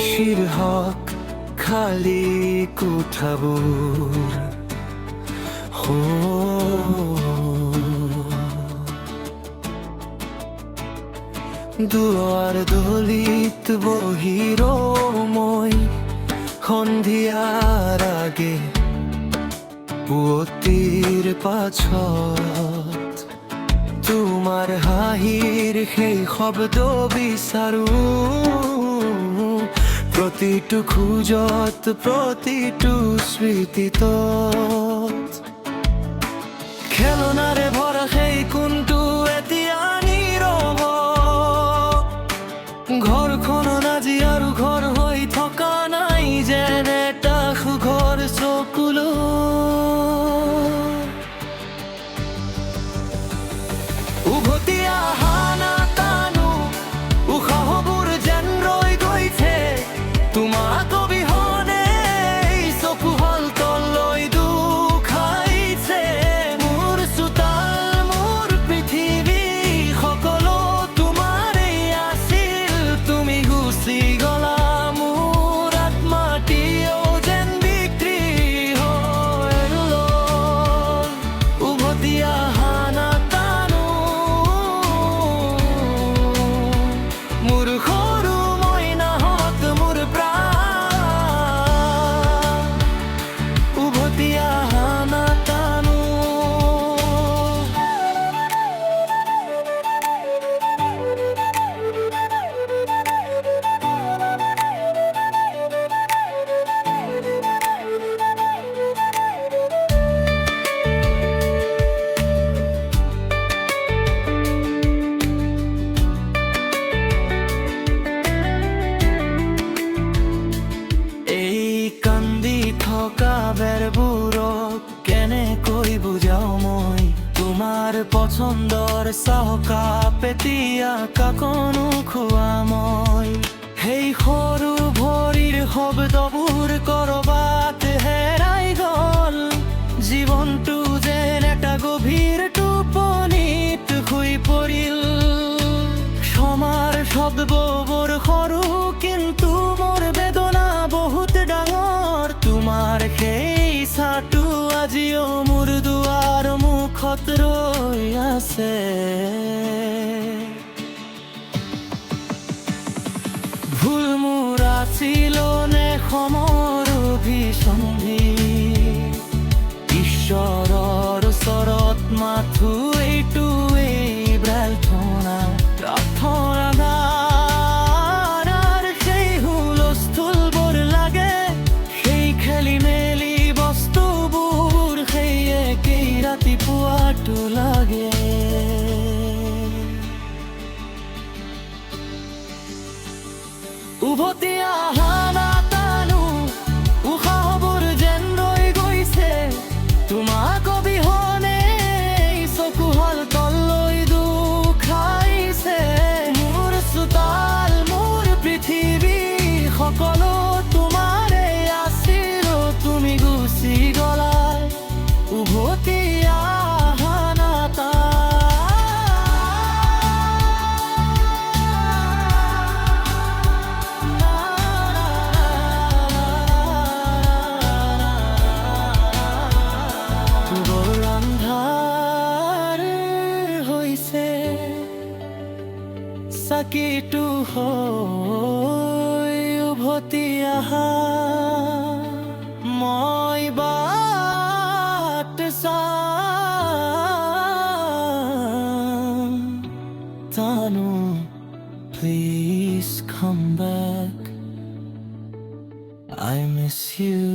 শিৰহক খালি কুঠাবোৰ দুৱাৰ দলিত বহিৰ মই সন্ধিয়াৰ আগে পুৱতিৰ পাছত তোমাৰ হাঁহিৰ সেই শব্দ বিচাৰো প্ৰতিটো খোজত প্ৰতিটো স্মৃতিত খেলনাৰে ভৰা সেই কোনটো এতিয়া নীৰৱ ঘৰখনত আজি আৰু ঘৰ হৈ থকা নাই যেন এটা সুঘৰ চকুলো উভতি অহা নাটানো উশাহবোৰ যেন ৰৈ গৈছে তোমাক অবিহনে চকু হল তললৈ দুখাইছে মোৰ চোতাল মোৰ পৃথিৱী সকলো তোমাৰেই আছিল তুমি গুচি গলা মোৰ আত্মাটিও যেন বিক্ৰী হৈ ৰ'ল উভতি অহা নাটানো মোৰ সৰু মইনাহঁত মোৰ প্ৰাণ উভতি অহা নাটানো এই কান্দি থকা বেৰবোৰক কেনেকৈ বুজাও মই তোমাৰ পচন্দৰ চাহ কাপ এতিয়া কাকনো খোৱা মই সেই সৰু ভৰিৰ শব্দবোৰ কৰবাত হেৰাই গ'ল জীৱনটো যেন এটা গভীৰ টোপনিত শুই পৰিল ক্ষমাৰ শব্দবোৰ সৰু কিন্তু মোৰ বেদনা বহুত ডাঙৰ তোমাৰ সেই ছাঁটো আজিও মোৰ দুৱাৰ মুখত ৰৈ আছে ভুল মোৰ আছিল নে সমৰ অভিসন্ধি ঈশ্বৰৰ ওচৰত মাথো এইটোৱেই প্ৰাৰ্থনা প্ৰাৰ্থনাৰ সেই হুলস্থুলবোৰ লাগে সেই খেলি মেলি বস্তুবোৰ সেই একেই ৰাতিপুৱাটো লাগে উভতি অহা নাটানো উশাহবোৰ যেন ৰৈ গৈছে তোমাক অবিহনে চকু হল তললৈ দুখাইছে মোৰ চোতাল মোৰ পৃথিৱী সকলো তোমাৰেই আছিল তুমি গুচি গলা উভতি অহা নাটানো চাকিটো হৈ উভতি অহা মই বাট চাম Tanu, please come back I miss you